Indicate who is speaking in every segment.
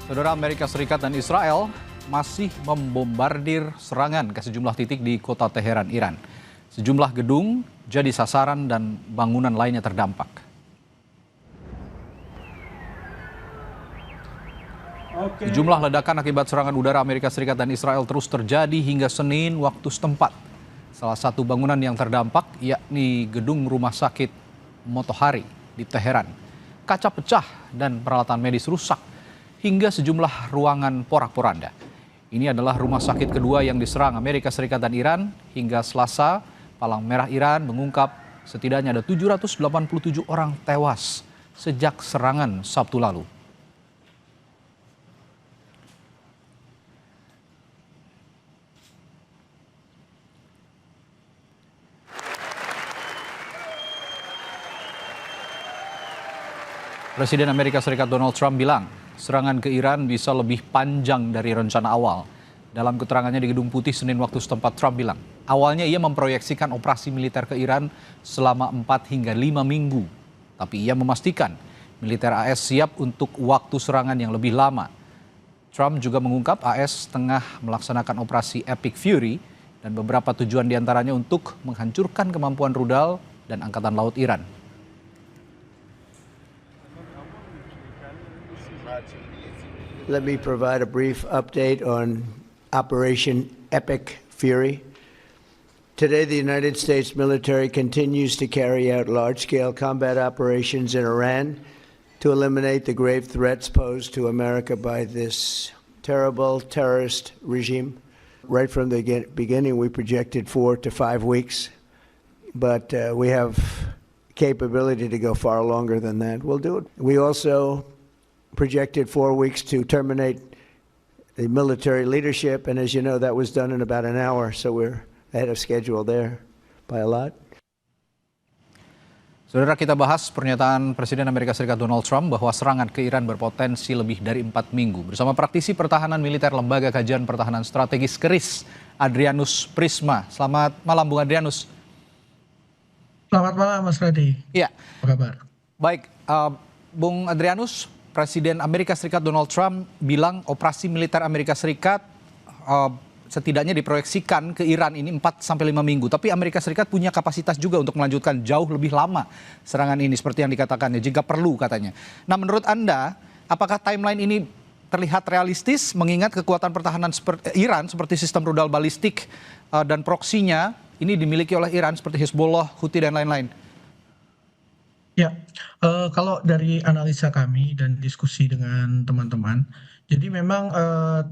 Speaker 1: Saudara, Amerika Serikat dan Israel masih membombardir serangan ke sejumlah titik di kota Teheran, Iran. Sejumlah gedung jadi sasaran dan bangunan lainnya terdampak. Sejumlah ledakan akibat serangan udara Amerika Serikat dan Israel terus terjadi hingga Senin waktu setempat. Salah satu bangunan yang terdampak yakni gedung rumah sakit Motohari di Teheran. Kaca pecah dan peralatan medis rusak hingga sejumlah ruangan porak-poranda. Ini adalah rumah sakit kedua yang diserang Amerika Serikat dan Iran. Hingga Selasa, Palang Merah Iran mengungkap setidaknya ada 787 orang tewas sejak serangan Sabtu lalu. Presiden Amerika Serikat Donald Trump bilang serangan ke Iran bisa lebih panjang dari rencana awal. Dalam keterangannya di Gedung Putih Senin waktu setempat, Trump bilang awalnya ia memproyeksikan operasi militer ke Iran selama 4 hingga 5 minggu. Tapi ia memastikan militer AS siap untuk waktu serangan yang lebih lama. Trump juga mengungkap AS tengah melaksanakan operasi Epic Fury dan beberapa tujuan diantaranya untuk menghancurkan kemampuan rudal dan angkatan laut Iran.
Speaker 2: Let me provide a brief update on Operation Epic Fury. Today, the United States military continues to carry out large-scale combat operations in Iran to eliminate the grave threats posed to America by this terrible terrorist regime. Right from the beginning, we projected 4 to 5 weeks, but we have capability to go far longer than that. We'll do it. We also projected 4 weeks to terminate the military leadership, and as you know, that was done in about an hour, so we're ahead of schedule there by a lot.
Speaker 1: Saudara, kita bahas pernyataan Presiden Amerika Serikat Donald Trump bahwa serangan ke Iran berpotensi lebih dari 4 minggu. Bersama praktisi pertahanan militer Lembaga Kajian Pertahanan Strategis KRIS, Adrianus Prisma. Selamat malam, Bung Adrianus.
Speaker 3: Selamat malam, Mas Radhi.
Speaker 1: Iya.
Speaker 3: Apa kabar?
Speaker 1: Baik, Bung Adrianus, Presiden Amerika Serikat Donald Trump bilang operasi militer Amerika Serikat setidaknya diproyeksikan ke Iran ini 4-5 minggu. Tapi Amerika Serikat punya kapasitas juga untuk melanjutkan jauh lebih lama serangan ini seperti yang dikatakannya jika perlu katanya. Nah, menurut Anda, apakah timeline ini terlihat realistis mengingat kekuatan pertahanan Iran seperti sistem rudal balistik dan proksinya ini dimiliki oleh Iran seperti Hezbollah, Houthi dan lain-lain?
Speaker 3: Ya, kalau dari analisa kami dan diskusi dengan teman-teman, jadi memang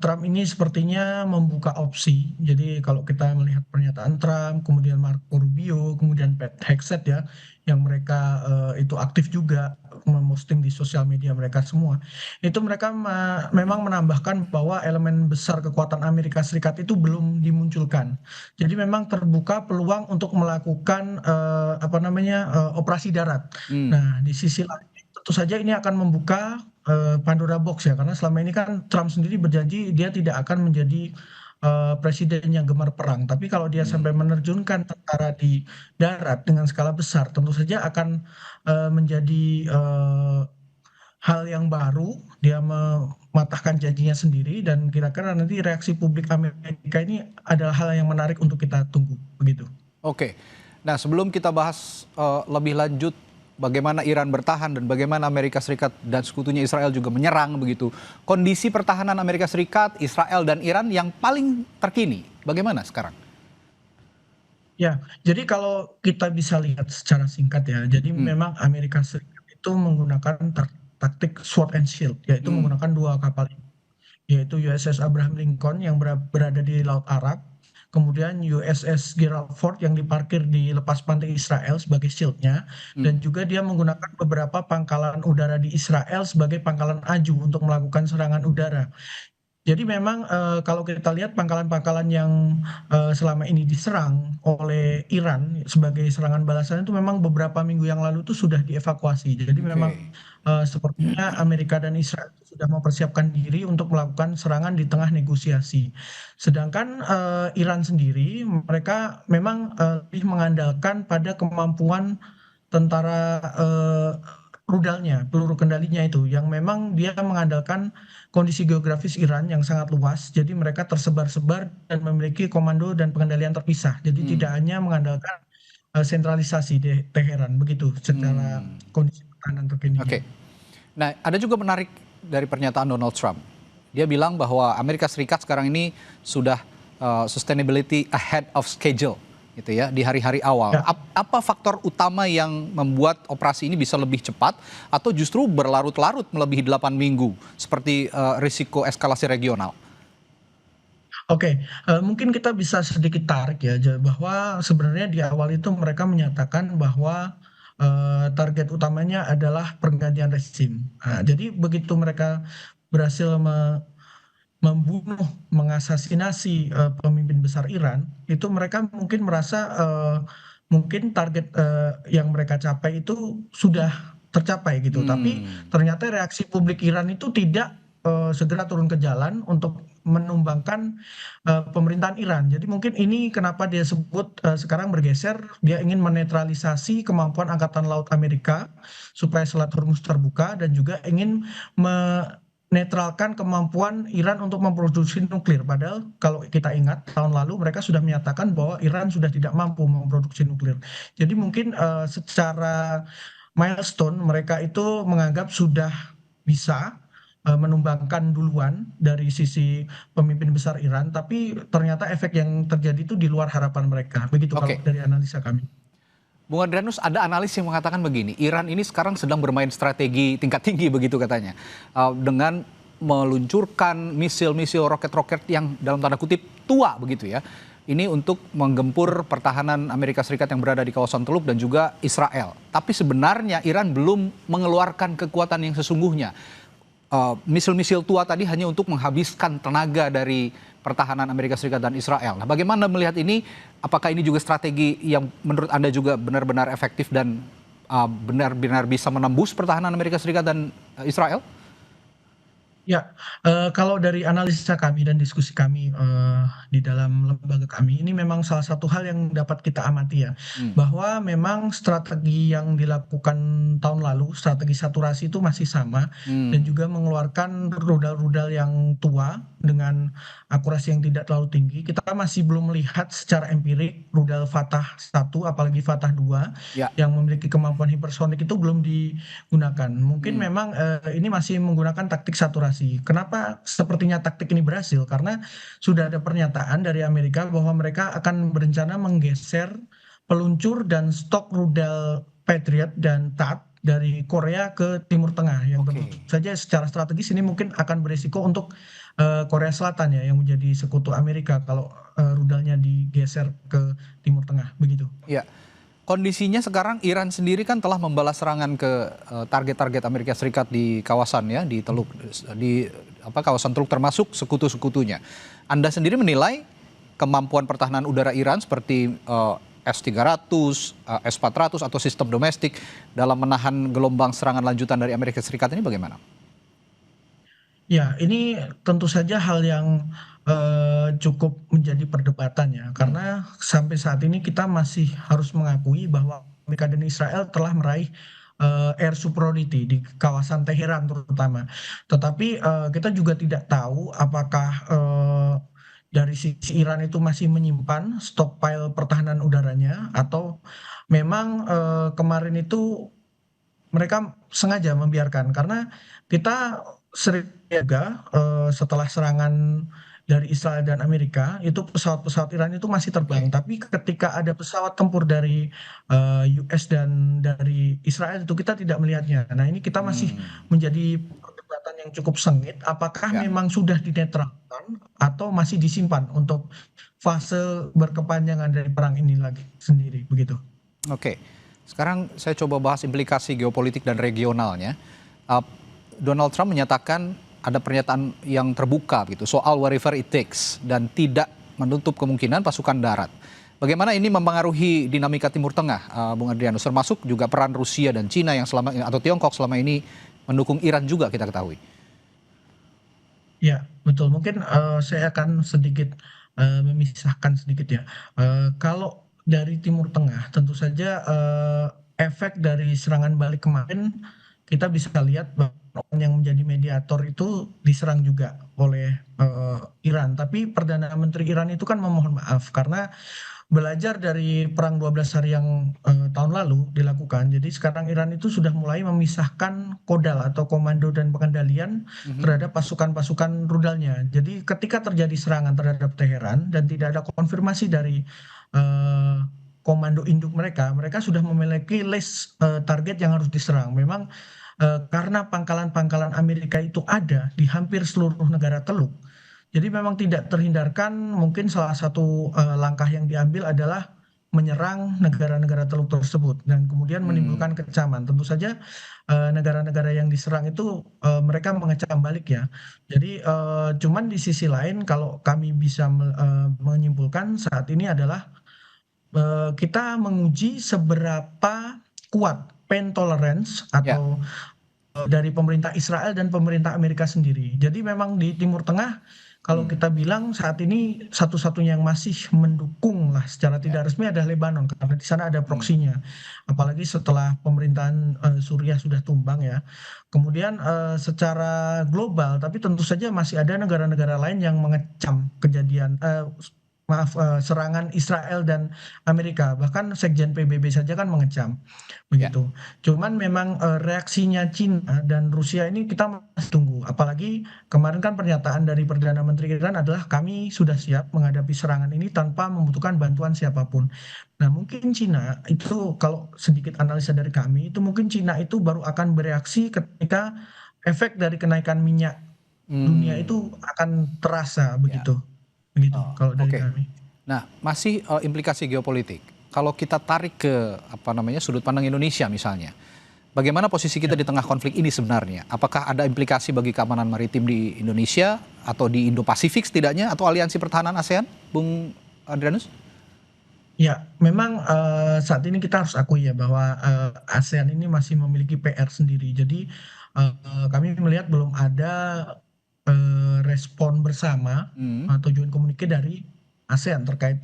Speaker 3: Trump ini sepertinya membuka opsi. Jadi kalau kita melihat pernyataan Trump, kemudian Marco Rubio, kemudian Pete Hegseth ya, yang mereka itu aktif juga memposting di sosial media mereka semua, itu mereka memang menambahkan bahwa elemen besar kekuatan Amerika Serikat itu belum dimunculkan. Jadi memang terbuka peluang untuk melakukan operasi darat. Nah, di sisi lain tentu saja ini akan membuka Pandora Box ya, karena selama ini kan Trump sendiri berjanji dia tidak akan menjadi presiden yang gemar perang. Tapi kalau dia sampai menerjunkan tentara di darat dengan skala besar, tentu saja akan menjadi hal yang baru. Dia mematahkan janjinya sendiri dan kira-kira nanti reaksi publik Amerika ini adalah hal yang menarik untuk kita tunggu, begitu.
Speaker 1: Oke. Nah, sebelum kita bahas lebih lanjut bagaimana Iran bertahan dan bagaimana Amerika Serikat dan sekutunya Israel juga menyerang begitu. Kondisi pertahanan Amerika Serikat, Israel dan Iran yang paling terkini, bagaimana sekarang?
Speaker 3: Ya, jadi kalau kita bisa lihat secara singkat ya, jadi memang Amerika Serikat itu menggunakan taktik sword and shield, yaitu menggunakan 2 kapal, yaitu USS Abraham Lincoln yang berada di Laut Arab, kemudian USS Gerald Ford yang diparkir di lepas pantai Israel sebagai shield-nya, dan juga dia menggunakan beberapa pangkalan udara di Israel sebagai pangkalan aju untuk melakukan serangan udara. Jadi memang kalau kita lihat pangkalan-pangkalan yang selama ini diserang oleh Iran sebagai serangan balasan itu memang beberapa minggu yang lalu itu sudah dievakuasi. Jadi memang sepertinya Amerika dan Israel sudah mempersiapkan diri untuk melakukan serangan di tengah negosiasi. Sedangkan Iran sendiri mereka memang lebih mengandalkan pada kemampuan tentara rudalnya, peluru kendalinya itu, yang memang dia mengandalkan kondisi geografis Iran yang sangat luas, jadi mereka tersebar-sebar dan memiliki komando dan pengendalian terpisah. Jadi tidak hanya mengandalkan sentralisasi di Teheran, begitu secara
Speaker 1: Hmm,
Speaker 3: kondisi pertahanan terkininya.
Speaker 1: oke. Nah, ada juga menarik dari pernyataan Donald Trump. Dia bilang bahwa Amerika Serikat sekarang ini sudah sustainability ahead of schedule, gitu ya, di hari-hari awal.
Speaker 3: Ya.
Speaker 1: Apa faktor utama yang membuat operasi ini bisa lebih cepat atau justru berlarut-larut melebihi 8 minggu seperti risiko eskalasi regional?
Speaker 3: Oke, mungkin kita bisa sedikit tarik ya, bahwa sebenarnya di awal itu mereka menyatakan bahwa, target utamanya adalah pergantian rezim. Jadi begitu mereka berhasil membunuh, mengasasinasi, pemimpin besar Iran, itu mereka mungkin merasa, mungkin target, yang mereka capai itu sudah tercapai gitu. Tapi
Speaker 1: Hmm,
Speaker 3: ternyata reaksi publik Iran itu tidak, segera turun ke jalan untuk menumbangkan, pemerintahan Iran. Jadi mungkin ini kenapa dia sebut, sekarang bergeser, dia ingin menetralisasi kemampuan angkatan laut Amerika supaya Selat Hormuz terbuka dan juga ingin menetralkan kemampuan Iran untuk memproduksi nuklir. Padahal kalau kita ingat tahun lalu mereka sudah menyatakan bahwa Iran sudah tidak mampu memproduksi nuklir. Jadi mungkin, secara milestone mereka itu menganggap sudah bisa, menumbangkan duluan dari sisi pemimpin besar Iran, tapi ternyata efek yang terjadi itu di luar harapan mereka. Begitu kalau
Speaker 1: oke.
Speaker 3: dari analisa kami.
Speaker 1: Bung Adrianus, ada analis yang mengatakan begini, Iran ini sekarang sedang bermain strategi tingkat tinggi begitu katanya. Dengan meluncurkan misil-misil roket-roket yang dalam tanda kutip tua begitu ya. Ini untuk menggempur pertahanan Amerika Serikat yang berada di kawasan Teluk dan juga Israel. Tapi sebenarnya Iran belum mengeluarkan kekuatan yang sesungguhnya. Misil-misil tua tadi hanya untuk menghabiskan tenaga dari pertahanan Amerika Serikat dan Israel. Nah, bagaimana melihat ini? Apakah ini juga strategi yang menurut Anda juga benar-benar efektif dan benar-benar bisa menembus pertahanan Amerika Serikat dan Israel?
Speaker 3: Ya, kalau dari analisa kami dan diskusi kami, di dalam lembaga kami, ini memang salah satu hal yang dapat kita amati ya,
Speaker 1: Hmm,
Speaker 3: bahwa memang strategi yang dilakukan tahun lalu, strategi saturasi itu masih sama dan
Speaker 1: hmm,
Speaker 3: juga mengeluarkan rudal-rudal yang tua dengan akurasi yang tidak terlalu tinggi. Kita masih belum melihat secara empirik rudal Fatah 1 apalagi Fatah 2
Speaker 1: ya,
Speaker 3: yang memiliki kemampuan hipersonik itu belum digunakan. Mungkin
Speaker 1: hmm,
Speaker 3: memang, ini masih menggunakan taktik saturasi. Kenapa sepertinya taktik ini berhasil? Karena sudah ada pernyataan dari Amerika bahwa mereka akan berencana menggeser peluncur dan stok rudal Patriot dan THAAD dari Korea ke Timur Tengah, yang tentu
Speaker 1: oke.
Speaker 3: saja secara strategis ini mungkin akan berisiko untuk, Korea Selatan ya, yang menjadi sekutu Amerika kalau, rudalnya digeser ke Timur Tengah, begitu.
Speaker 1: Ya, kondisinya sekarang Iran sendiri kan telah membalas serangan ke target-target Amerika Serikat di kawasan ya, di Teluk, di kawasan Teluk termasuk sekutu-sekutunya. Anda sendiri menilai kemampuan pertahanan udara Iran seperti S-300, S-400 atau sistem domestik dalam menahan gelombang serangan lanjutan dari Amerika Serikat ini bagaimana?
Speaker 3: Ya, ini tentu saja hal yang, cukup menjadi perdebatan ya,
Speaker 1: Hmm,
Speaker 3: karena sampai saat ini kita masih harus mengakui bahwa Amerika dan Israel telah meraih, air superiority di kawasan Teheran terutama. Tetapi, kita juga tidak tahu apakah, dari sisi Iran itu masih menyimpan stockpile pertahanan udaranya atau memang, kemarin itu mereka sengaja membiarkan karena kita sering juga, setelah serangan dari Israel dan Amerika, itu pesawat-pesawat Iran itu masih terbang,
Speaker 1: oke.
Speaker 3: tapi ketika ada pesawat tempur dari, US dan dari Israel itu kita tidak melihatnya. Nah, ini kita masih
Speaker 1: Hmm,
Speaker 3: menjadi perdebatan yang cukup sengit, apakah
Speaker 1: ya.
Speaker 3: memang sudah dinetralkan atau masih disimpan untuk fase berkepanjangan dari perang ini lagi sendiri, begitu.
Speaker 1: Oke, sekarang saya coba bahas implikasi geopolitik dan regionalnya. Uh, Donald Trump menyatakan ada pernyataan yang terbuka gitu soal whatever it takes dan tidak menutup kemungkinan pasukan darat. Bagaimana ini mempengaruhi dinamika Timur Tengah, Bung Adrianus, termasuk juga peran Rusia dan Cina yang selama atau Tiongkok selama ini mendukung Iran juga kita ketahui.
Speaker 3: Ya, betul. Mungkin, saya akan sedikit, memisahkan sedikit ya. Kalau dari Timur Tengah tentu saja, efek dari serangan balik kemarin kita bisa lihat bahwa orang yang menjadi mediator itu diserang juga oleh Iran. Tapi Perdana Menteri Iran itu kan memohon maaf karena belajar dari perang 12 hari yang tahun lalu dilakukan. Jadi sekarang Iran itu sudah mulai memisahkan kodal atau komando dan pengendalian terhadap pasukan-pasukan rudalnya. Jadi ketika terjadi serangan terhadap Teheran dan tidak ada konfirmasi dari eh, komando induk mereka, mereka sudah memiliki list target yang harus diserang. Memang karena pangkalan-pangkalan Amerika itu ada di hampir seluruh negara Teluk. Jadi memang tidak terhindarkan mungkin salah satu langkah yang diambil adalah menyerang negara-negara Teluk tersebut dan kemudian menimbulkan kecaman. Tentu saja negara-negara yang diserang itu mereka mengecam balik ya. Jadi cuman di sisi lain kalau kami bisa menyimpulkan saat ini adalah kita menguji seberapa kuat pain tolerance
Speaker 1: Ya,
Speaker 3: atau dari pemerintah Israel dan pemerintah Amerika sendiri. Jadi memang di Timur Tengah kalau kita bilang saat ini satu-satunya yang masih mendukung lah secara tidak resmi adalah Lebanon karena di sana ada proksinya. Apalagi setelah pemerintahan Suriah sudah tumbang ya. Kemudian secara global tapi tentu saja masih ada negara-negara lain yang mengecam kejadian serangan Israel dan Amerika. Bahkan Sekjen PBB saja kan mengecam
Speaker 1: ya.
Speaker 3: begitu. Cuman memang reaksinya Cina dan Rusia ini kita masih tunggu. Apalagi kemarin kan pernyataan dari Perdana Menteri Iran adalah kami sudah siap menghadapi serangan ini tanpa membutuhkan bantuan siapapun. Nah mungkin Cina itu kalau sedikit analisa dari kami itu mungkin Cina itu baru akan bereaksi ketika efek dari kenaikan minyak dunia itu akan terasa begitu. Begitu kalau dari
Speaker 1: Oke.
Speaker 3: kami.
Speaker 1: Nah, masih implikasi geopolitik. Kalau kita tarik ke sudut pandang Indonesia misalnya, bagaimana posisi kita di tengah konflik ini sebenarnya? Apakah ada implikasi bagi keamanan maritim di Indonesia atau di Indo-Pasifik setidaknya atau aliansi pertahanan ASEAN, Bung Adrianus?
Speaker 3: Ya, memang saat ini kita harus akui ya bahwa ASEAN ini masih memiliki PR sendiri. Jadi kami melihat belum ada respon bersama atau joint communique dari ASEAN terkait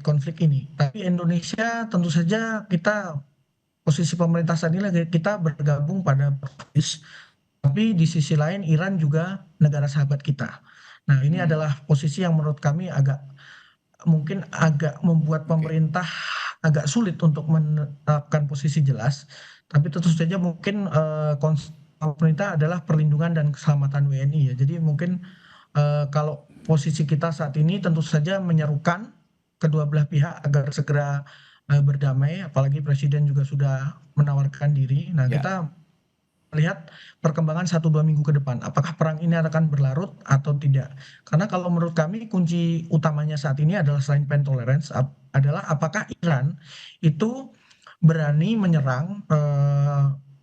Speaker 3: konflik ini. Tapi Indonesia tentu saja kita posisi pemerintah saat ini lagi kita bergabung pada Paris, tapi di sisi lain Iran juga negara sahabat kita. Nah, ini adalah posisi yang menurut kami mungkin agak membuat pemerintah agak sulit untuk menetapkan posisi jelas. Tapi tentu saja mungkin konsep pemerintah adalah perlindungan dan keselamatan WNI ya. Jadi mungkin kalau posisi kita saat ini tentu saja menyerukan kedua belah pihak agar segera berdamai. Apalagi Presiden juga sudah menawarkan diri. Nah,
Speaker 1: Ya.
Speaker 3: kita melihat perkembangan 1-2 minggu ke depan. Apakah perang ini akan berlarut atau tidak? Karena kalau menurut kami kunci utamanya saat ini adalah selain pain tolerance adalah apakah Iran itu berani menyerang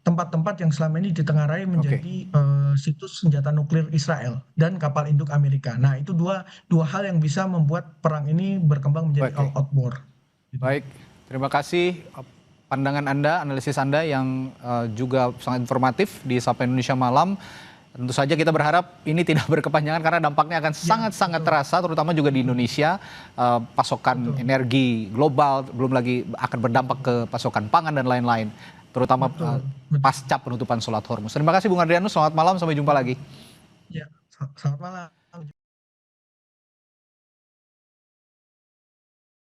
Speaker 3: tempat-tempat yang selama ini ditengarai menjadi situs senjata nuklir Israel dan kapal induk Amerika. Nah, itu dua hal yang bisa membuat perang ini berkembang menjadi all out war.
Speaker 1: Baik, terima kasih pandangan Anda, analisis Anda yang juga sangat informatif di Sapa Indonesia Malam. Tentu saja kita berharap ini tidak berkepanjangan karena dampaknya akan sangat-sangat terasa, terutama juga di Indonesia. Pasokan energi global, belum lagi akan berdampak ke pasokan pangan dan lain-lain, terutama pasca penutupan Selat Hormuz. Terima kasih Bung Adrianus, selamat malam, sampai jumpa lagi.
Speaker 3: Ya, selamat malam.